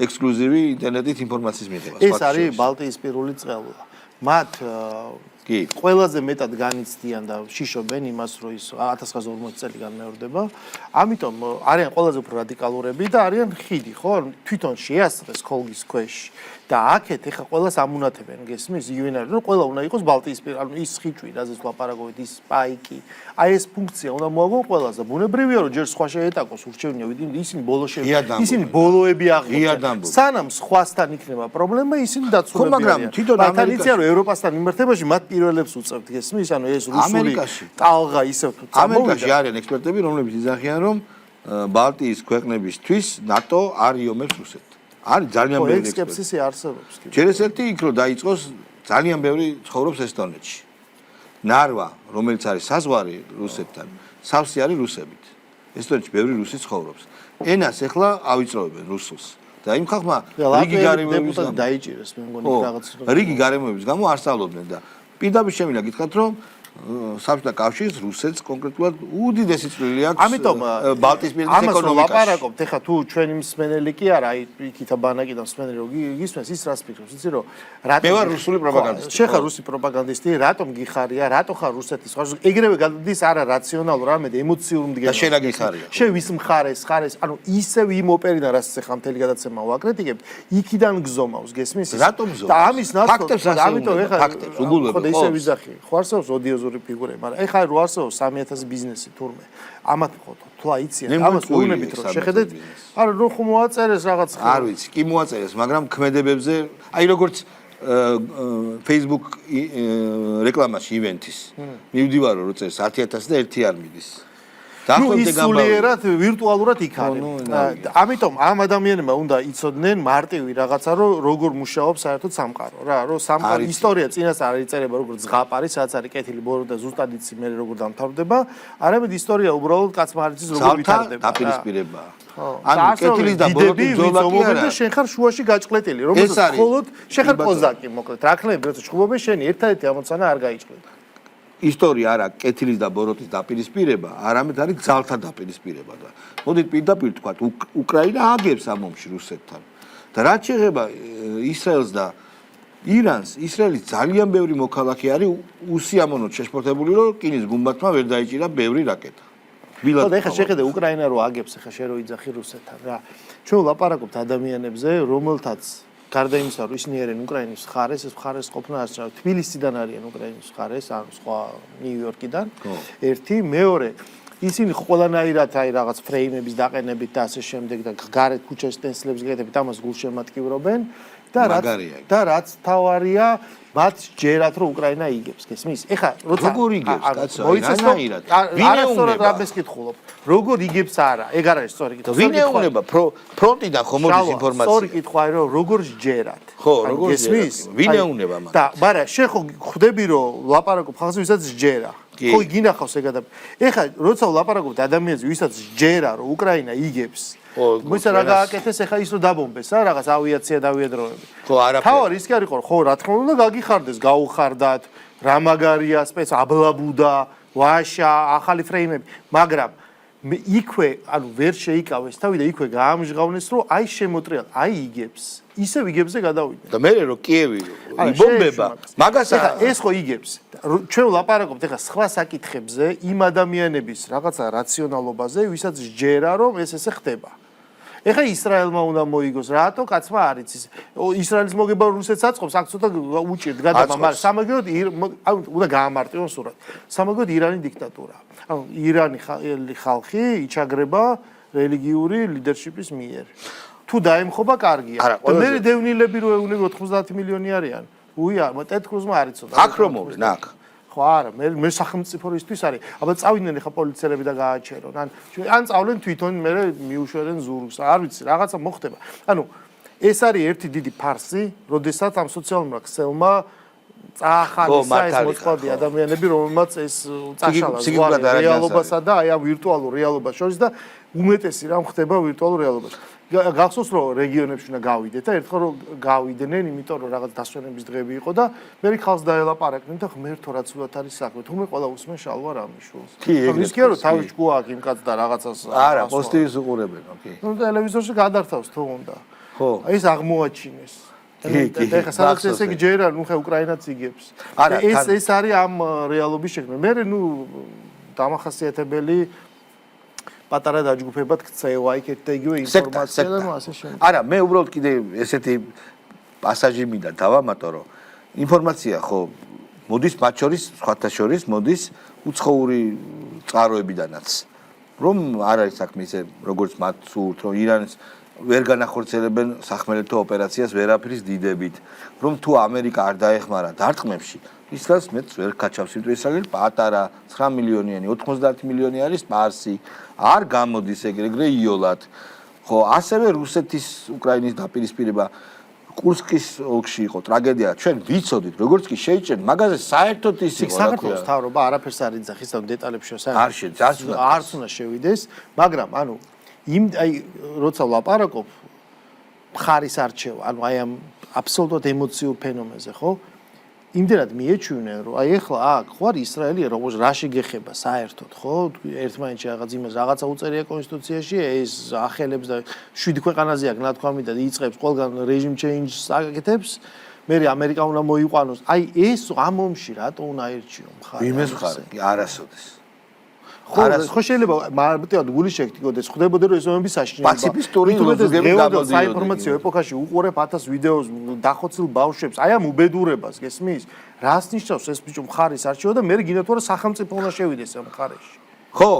ექსკლუზივი ინტერნეტით ინფორმაციის მიღება ეს არის ბალტიისპირული წყელვა მათ კი ყველაზე მეტად განიცდიან და შიშობენ იმას რომ ის 1940 წელიდან მეორდება ამიტომ არიან ყველაზე უფრო რადიკალურები და არიან ხიდი ხო თვითონ შეასწრეს ქოლგის ქვეშ და აქეთ ეხა ყველას ამუნათებენ გესმის იუენარი რომ ყველა უნდა იყოს ბალტიისპირა ანუ ის ხიჭვი რაზეც ვლაპარაკობთ ის სპაიკი აი ეს ფუნქცია უნდა მოაგონ ყველას და ბუნებრივია რომ ჯერ სხვა შეეტაკოს ურჩევნია ვიდნენ ისინი ისინი ბოლოები აღმოჩნდნენ სანამ სხვასთან იქნება პრობლემა ისინი დაცულები მაგრამ თვითონ ამერიკაში რომ ევროპასთან მიმართებაში მათ პირველებს უწევთ გესმის ანუ ეს რუსული ტალღა ისევ თუ ამერიკაში არიან ექსპერტები რომლებიც იძახიან რომ ბალტიის ქვეყნებისთვის ნატო არ იომებს რუსეთს არის ძალიან ბევრი სკეპსისი არსებობს კი. ჯერესერთი იქ რო დაიწყოს ძალიან ბევრი ცხოვრობს ესტონეთში. ნარვა, რომელიც არის საზღვარი რუსეთთან, სავსე არის რუსებით. ესტონეთში ბევრი რუსი ცხოვრობს. ენას ეხლა ავიწროვებენ რუსულს. და იმ ხალხმა რიგი გარემოების გამო დაიჭირეს მე მგონი რაღაც რიგი გარემოების გამო არ სწავლობდნენ და პირდაპირ შემიძლია გითხრათ რომ საბჭოთა კავშირს რუსეთს კონკრეტულად უდიდესი წვლილი აქვს ამიტომ ბალტიისპირეთის ეკონომიკაში. ამას ლაპარაკობთ ეხა თუ ჩვენი მსმენელი კი არა აი იქითა ბანაკიდან მსმენელი რომ გისმენს ის რას ფიქრობს იცი რომ რატომ მე ვარ რუსული პროპაგანდისტი შეხარ რუსი პროპაგანდისტი რატომ გიხარია რატო ხარ რუსეთის ხარ ეგრევე გადის არა რაციონალურ ამედ ემოციურ მდგენას და შენა გიხარია შე ვის მხარეს ხარეს ანუ ისევ იმ ოპერიდან რაც ეხა მთელი გადაცემა ვაკრიტიკებთ იქიდან გზომავს გესმის რატომ გზომავს და ამის ნაცვლად ამიტომ ეხა ფაქტებს უგულებ ხო და ისე ვიზახი ხო არსებობს ოდიოზური ფიგურები მაგრამ ეხა რო არსებობს 3000 ბიზნესი თურმე ამათ ხო თლა იციან ამას უუნებით რომ შეხედეთ არა რო ხომ მოაწერეს რაღაც არ ვიცი კი მოაწერეს მაგრამ ქმედებებზე აი როგორც Facebook რეკლამაში ივენთის მივდივარო რო წერს 10000 და 1 არ მიდის დაახლოებით ის სულიერად ვირტუალურად იქ არის. ამიტომ ამ ადამიანებმა უნდა იცოდნენ მარტივი რაღაცა, რომ როგორ მუშაობს საერთოდ სამყარო რა, რომ სამყარო ისტორია წინასწარ არ იწერება როგორც ზღაპარი, სადაც არის კეთილი ბორო და ზუსტად იცი მე როგორ დამთავრდება, არამედ ისტორია უბრალოდ კაცმა არ იცის როგორ ვითარდება. დაპირისპირებაა. ანუ კეთილის და ბოროტის ბრძოლა კი არა. შენ ხარ შუაში გაჭყლეტილი, რომელსაც მხოლოდ შენ ხარ კოზაკი, მოკლედ. რა ქნები, როცა ჩხუბობენ შენი ერთადერთი ამოცანა არ გაიჭყლეთ. ისტორია არა კეთილის და ბოროტის დაპირისპირება, არამედ არის ძალთა დაპირისპირება და მოდით პირდაპირ თქვათ, უკრაინა აგებს ამ ომში რუსეთთან. და რაც შეეხება ისრაელს და ირანს, ისრაელის ძალიან ბევრი მოქალაქე არის უსიამოვნოდ შეშფოთებული, რომ რკინის გუმბათმა ვერ დაიჭირა ბევრი რაკეტა. ხო, და ეხლა შეხედე უკრაინა რო აგებს, ეხლა შენ რო იძახი რუსეთთან რა. ჩვენ ვლაპარაკობთ ადამიანებზე, რომელთაც გარდა იმისა, რომ ისინი არიან უკრაინის მხარეს, ეს მხარეს ყოფნა არ შეიძლება. თბილისიდან არიან უკრაინის მხარეს, ან სხვა ნიუ-იორკიდან. ერთი, მეორე, ისინი ყველანაირად აი რაღაც ფრეიმების დაყენებით და ასე შემდეგ და გარეთ ქუჩაში სტენსლებს გეკეთებით, ამას გულშემატკივრობენ და რაც თავარია, მათ ჯერათ რომ უკრაინა იგებს, გესმის? ეხლა როცა როგორ იგებს, კაცო? რანაირად? არასწორად რამეს კითხულობ. როგორ იგებს არა? ეგ არ არის სწორი კითხვა. ვინ ეუნება ფრონტიდან ხომ მოდის ინფორმაცია? სწორი კითხვა არის რომ როგორ ჯერათ? ხო, როგორ ჯერათ? ვინ ეუნება მას? და მაგრამ შენ ხო ხვდები რომ ლაპარაკობ ხალხს ვისაც ჯერა. ხო გინახავს ეგადა. ეხლა როცა ლაპარაკობთ ადამიანზე ვისაც ჯერა რომ უკრაინა იგებს მოიცა რა გააკეთეს ეხა ის რომ დაბომბეს რა რაღაც ავიაცია დავიედროები. ხო არაფერი. თავარი ის კი არის ხო რა თქმა უნდა გაგიხარდეს, გაუხარდათ, რა მაგარია აბლაბუდა, ვაშა, ახალი ფრეიმები, მაგრამ იქვე ანუ ვერ შეიკავეს თავი და იქვე გაამჟღავნეს რომ აი შემოტრიალ, აი იგებს. ისევ იგებზე გადავიდნენ. და მე რომ კიევი იბომბება, მაგას ეხა ეს ხო იგებს. ჩვენ ვლაპარაკობთ ეხა სხვა საკითხებზე, იმ ადამიანების რაღაცა რაციონალობაზე, ვისაც ჯერა რომ ესე ხდება. ეხა ისრაელმა უნდა მოიგოს, რატო კაცმა არ იცის. ისრაელის მოგება რუსეთს აწყობს, აქ ცოტა უჭირთ გადამა, მაგრამ სამაგეროდ უნდა გაამარტივონ სურათ. სამაგეროდ ირანი დიქტატურა. ანუ ირანი ხალხი იჩაგრება რელიგიური ლიდერშიპის მიერ. თუ დაემხობა კარგია. და მე დევნილები რო ეუნები 90 მილიონი არიან. უია, ტეტ-კრუზმა არ იცოდა. აქ რომ მოვლენ, აქ. ხო არა, მე სახელმწიფოისთვის არის. აბა წავიდნენ ახლა პოლიციელები და გააჩერონ. ან წავლენ თვითონ მე მიუშვერენ ზურგს. არ ვიცი, რაღაცა მოხდება. ანუ ეს არის ერთი დიდი ფარსი, როდესაც ამ სოციალურმა ქსელმა წაახალისა ეს მოწყობილი ადამიანები, რომელმაც ეს წაშალა რეალობასა და აი ამ ვირტუალურ რეალობას შორის და უმეტესი რამ ხდება ვირტუალურ რეალობაში. გახსოვს რომ რეგიონებში უნდა გავიდეთ და ერთხელ რომ გავიდნენ, იმიტომ რომ რაღაც დასვენების დღეები იყო და მე ხალხს დაელაპარაკნენ და ღმერთო რა ცუდად არის საქმე. თუმე ყველა usmen შალვა რამიშულს. ის კი არა თავის ჭკუა აქვს იმ კაც და რაღაცას არა, პოსტივის უყურებენ, ოკეი. ნუ ტელევიზორში გადართავს თუ უნდა. ხო. ეს აღმოაჩინეს. და ეხლა სადაც ესე იგი ჯერა, ნუ ხე უკრაინაც იგებს. არა, ეს არის ამ რეალობის შექმნა. მე ნუ დამახასიათებელი პატარა დაჯგუფებად ქცევა იქეთ და იგივე ინფორმაცია და ნუ ასე შემდეგ. არა, მე უბრალოდ კიდე ესეთი პასაჟი მინდა დავამატო, რომ ინფორმაცია ხო მოდის მათ შორის, სხვათა შორის მოდის უცხოური წყაროებიდანაც. რომ არ არის საქმე ისე, როგორც მათ სურთ, რომ ირანს ვერ განახორციელებენ სახმელეთო ოპერაციას ვერაფრის დიდებით, რომ თუ ამერიკა არ დაეხმარა დარტყმებში, ისრაელს მეც ვერ კაჩავს, იმიტომ ეს არის პატარა 9 მილიონიანი, 90 მილიონი არის პარსი, არ გამოდის ეგრე იოლად. ხო, ასევე რუსეთის უკრაინის დაპირისპირება კურსკის ოლქში იყო ტრაგედია. ჩვენ ვიცოდით, როგორც კი შეიჭრეთ, მაგაზე საერთოდ ის იყო, რა ქვია. საქართველოს თავრობა არაფერს არ იძახის და დეტალებში არ შეძახს. არც უნდა შევიდეს, მაგრამ ანუ აი როცა ვლაპარაკობ მხარის არჩევა, ანუ აი ამ აბსოლუტურად ემოციურ ფენომენზე, ხო? იმდენად მიეჩვენენ, რომ აი ახლა აქ ხო არის ისრაელი, როგორც რა შეგეხება საერთოდ, ხო? ერთმანეთში რაღაც იმას რაღაცა უწერია კონსტიტუციაში, ეს ახელებს და 7 ქვეყანაზე აქვს ნათქვამი და იწყებს ყველგან რეჟიმ ჩეინჯს აკეთებს. მე ამერიკა უნდა მოიყვანოს. აი ეს ამ ომში რატო უნდა ერჩიო მხარი? იმეს მხარი, არასოდეს. ხო შეიძლება მარტივად გული შეგდგოდეს, ხვდებოდა რომ ეს ომები საშინელება. პაციფისტური ლოზუნგები გამოდიოდნენ. საინფორმაციო ეპოქაში უყურებ 1000 ვიდეოს დახოცილ ბავშვებს, აი ამ უბედურებას, გესმის? რას ნიშნავს ეს ბიჭო მხარის არჩევა და მე გინდა თუ არა სახელმწიფო უნდა შევიდეს ამ მხარეში. ხო.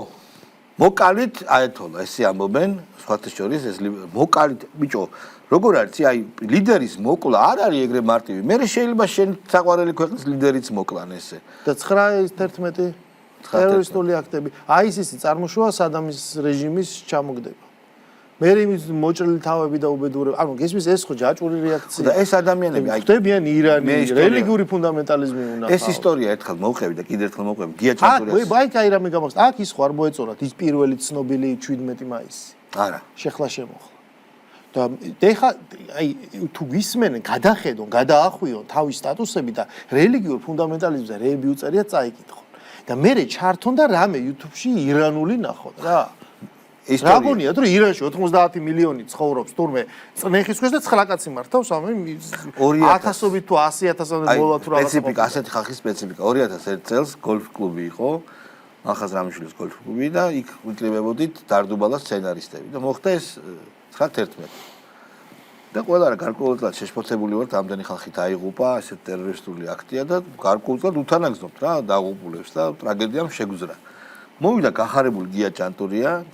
მოკალით აეთოლა ესე ამბობენ, სხვათა შორის ეს მოკალით ბიჭო, როგორ არის აი ლიდერის მოკლა არ არის ეგრე მარტივი. მე შეიძლება შენ საყვარელი ქვეყნის ლიდერიც მოკლან ესე. და 9-11 ტერორისტული აქტები. აი ისეთი წარმოშობა სადამის რეჟიმის ჩამოგდება. მე იმის მოჭრილი თავები და უბედურება. ანუ გესმის ეს ხო ჯაჭვური რეაქცია. და ეს ადამიანები აი ხდებიან ირანი, რელიგიური ფუნდამენტალიზმი უნდა. ეს ისტორია ერთხელ მოვყევი და კიდევ ერთხელ მოვყევი გია ჭანტურიას. აი რამე გამოსწორდა. აქ ის ხო არ მოეწორათ ის პირველი ცნობილი 17 მაისი. არა. შეხლა შემოხლა. და ეხა აი თუ გისმენენ, გადახედონ, გადაახვიონ თავის სტატუსები და რელიგიურ ფუნდამენტალიზმზე რეები უწერიათ წაიკითხონ. და მე ჩართონ და რამე YouTube-ში ირანული ნახოთ რა. რა გონია თუ ირანში 90 მილიონი ცხოვრობს თურმე წნეხის ქვეშ და 9 კაცი მართავს ამ 1000-ობით თუ 100,000-ამდე მოლა თუ რაღაცა. სპეციფიკა, ასეთი ხალხის სპეციფიკა. 2001 წელს გოლფ კლუბი იყო, ახაზ რამიშვილის გოლფ კლუბი და იქ ვიკლებებოდით დარდუბალა სცენარისტები და მოხდა ეს 9/11. და ყველა რა გარკვეულწილად შეშფოთებული ვართ, ამდენი ხალხი დაიღუპა, ესეთ ტერორისტული აქტია და გარკვეულწილად უთანაგზნობთ რა დაღუპულებს და ტრაგედიამ შეგვზრა. მოვიდა გახარებული გია ჭანტურია,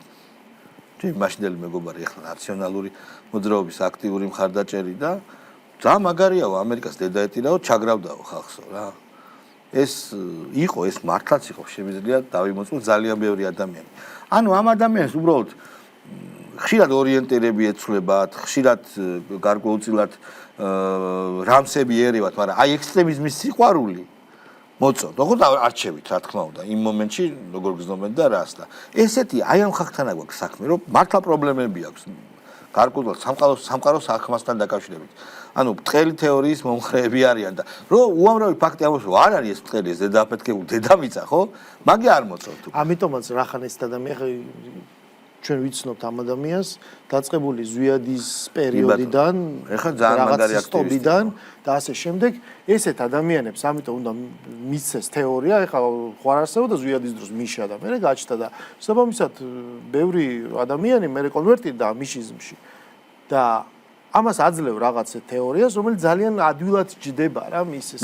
ჩემი მაშინდელი მეგობარი, ახლა ნაციონალური მოძრაობის აქტიური მხარდაჭერი და ძალიან მაგარიაო, ამერიკას დედაეტირაო, ჩაგრავდაო ხალხსო რა. ეს იყო, ეს მართლაც იყო, შემიძლია დავიმოწმო ძალიან ბევრი ადამიანი. ანუ ამ ადამიანს უბრალოდ ხშირად ორიენტირები ეცვლებათ, ხშირად გარკვეულწილად რამსები ერევათ, მაგრამ აი ექსტრემიზმის სიყვარული მოწონთ. ოღონდ არჩევით, რა თქმა უნდა, იმ მომენტში როგორ გზნობენ და რას და ესეთი აი ამ ხალხთან აქვს საქმე, რომ მართლა პრობლემები აქვს. გარკვეულად სამყარო საქმასთან დაკავშირებით. ანუ ბრტყელი თეორიის მომხრეები არიან და რომ უამრავი ფაქტი ამბობს, არ არის ეს ბრტყელი, ეს დედააფეთქებული დედამიწა, ხო? მაგი არ მოწონთ. ამიტომაც რახან ეს ადამიანი ჩვენ ვიცნობთ ამ ადამიანს დაწყებული ზვიადის პერიოდიდან, ეხლა ძალიან მაგარი აქტივისტიდან და ასე შემდეგ, ესეთ ადამიანებს ამიტომ უნდა მისცეს თეორია, ეხლა ხوار არსებობდა ზვიადის დროს მიშა და მე გაჩნდა და საბამისად ბევრი ადამიანი მე კონვერტირდა მიშიზმში და ამას აძლევ რაღაც თეორიას, რომელიც ძალიან ადვილად ჯდება რა მის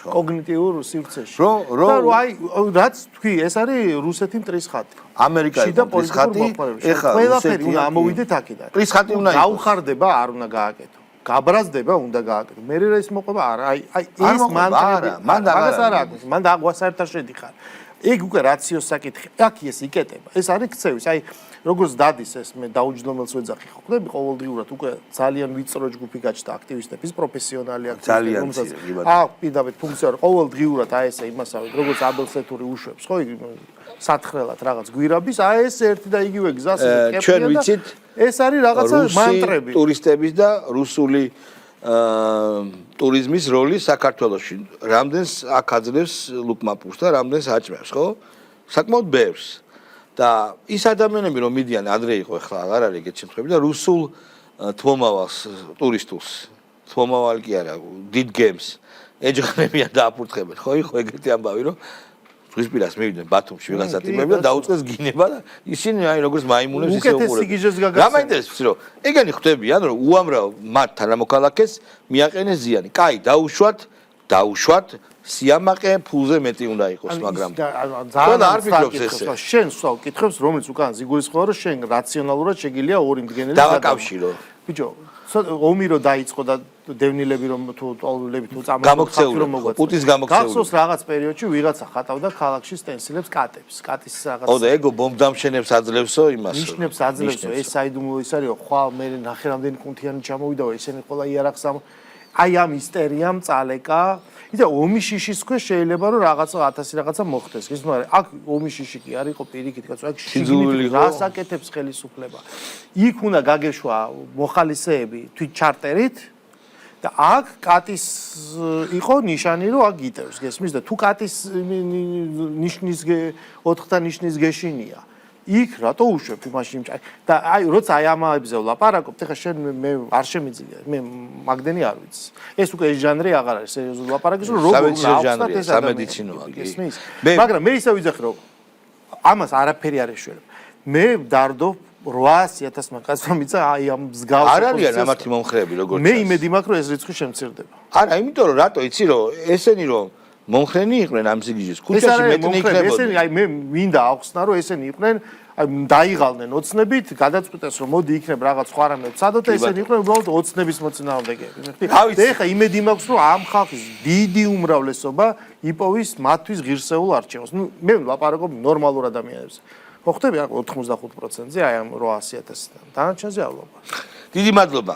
კოგნიტიურ სივრცეში. და აი რაც თქვი, ეს არის რუსეთი მტრის ხატი. ამერიკა იყო მტრის ხატი, ეხლა ყველაფერი უნდა ამოვიდეთ აქედან. მტრის ხატი უნდა იყოს. გაუხარდება არ უნდა გააკეთო. გაბრაზდება უნდა გააკეთო. მე რა ის მოყვება არა, აი ეს მანტრები. მაგას არ აქვს, მან დაგვა საერთოდ შედიხარ. ეგ უკვე რაციოს საკითხი. აქ ეს იკეტება. ეს არის ქცევის. აი როგორც დადის ეს მე დაუჯდომელს ვეძახი ხო ხდები ყოველდღიურად უკვე ძალიან ვიწრო ჯგუფი გაჩნდა აქტივისტების პროფესიონალი აქტივისტები რომელსაც პირდაპირ ფუნქციონარ ყოველდღიურად აი ესე იმასავით როგორც აბელსეთური უშვებს ხო სათხრელად რაღაც გვირაბის აი ეს ერთი და იგივე გზას ჩვენ ვიცით ეს არის რაღაცა მანტრები ტურისტების და რუსული ტურიზმის როლი საქართველოში რამდენს აქ აძლევს ლუკმაპურს და რამდენს აჭმევს ხო საკმაოდ ბევრს და ის ადამიანები რომ მიდიან ადრე იყო ახლა აღარ არის ეგეთ შემთხვევები და რუსულ თმომავალს ტურისტულს თმომავალი კი არა დიდ გემს ეჯღნებიან და აფურთხებენ ხო იყო ეგეთი ამბავი რომ ზღვისპირას მივიდნენ ბათუმში ვიღაცა ტიპები და დაუწყეს გინება და ისინი აი როგორც მაიმუნებს ისე უყურებენ რა მაინტერესებს რომ ეგენი ხვდებიან რომ უამრავ მათ თანამოქალაქეს მიაყენეს ზიანი კაი დაუშვათ სიამაყე ფულზე მეტი უნდა იყოს მაგრამ ძალიან არ ფიქრობს ესე შენ სულ კითხებს რომელიც უკან ზიგულისხმევა რომ შენ რაციონალურად შეგიძლია ორი მდგენელი დავაკავშირო ბიჭო ომი რო დაიწყო და დევნილები რომ თუ ტოლულები თუ გამოქცეულები პუტის გამოქცეული გახსოვს რაღაც პერიოდში ვიღაცა ხატავდა ქალაქში სტენსილებს კატებს კატის რაღაც ოდა ეგო ბომბდამშენებს აძლევსო იმას ნიშნებს აძლევსო ეს საიდუმლო ის არის ხვალ მე ნახე რამდენი კუნთიანი ჩამოვიდაო ესენი ყველა იარაღს აი ამ ისტერიამ წალეკა იდა ომის შიშის ქვეშ შეიძლება რომ რაღაცა 1000 რაღაცა მოხდეს ის მაგრამ აქ ომის შიში კი არ იყო პირიქით კაცო აქ შიგნით რას აკეთებს ხელისუფლება იქ უნდა გაგეშვა მოხალისეები თვით ჩარტერით და აქ კატის იყო ნიშანი რომ აქ გიტევს გესმის და თუ კატის ნიშნის 4-თან ნიშნის გეშინია იქ რატო უშვებ იმაში და აი როცა აი ამაებზე ვლაპარაკობთ ეხლა შენ მე არ შემიძლია მე მაგდენი არ ვიცი ეს უკვე ეს ჟანრი აღარ არის სერიოზული ლაპარაკის რომ როგორ უნდა ავხსნათ ეს სამედიცინოა მაგრამ მე ისე ვიძახი რომ ამას არაფერი არ ეშველებ მე ვდარდო 800,000 მაკაც რომ იწა აი ამ მსგავს არ არიან ამათი მომხრეები როგორც მე იმედი მაქვს რომ ეს რიცხვი შემცირდება არა იმიტომ რომ რატო იცი რომ ესენი რომ მომხრენი იყვნენ ამ სიგიჟის ქუჩაში მეტნი იქნებოდნენ ესენი აი მე მინდა ავხსნა რომ ესენი იყვნენ აი დაიღალნენ ოცნებით, გადაწყვიტეს რომ მოდი იქნებ რაღაც სხვა რამე ვცადოთ და ესენი იყვნენ უბრალოდ ოცნების მოწინააღმდეგეები. და ეხა იმედი მაქვს რომ ამ ხალხის დიდი უმრავლესობა იპოვის მათთვის ღირსეულ არჩევანს. ნუ მე ვლაპარაკობ ნორმალურ ადამიანებზე. ხო ხტები 85%-ზე აი ამ 800,000-დან. დანარჩენზე ავლობა. დიდი მადლობა.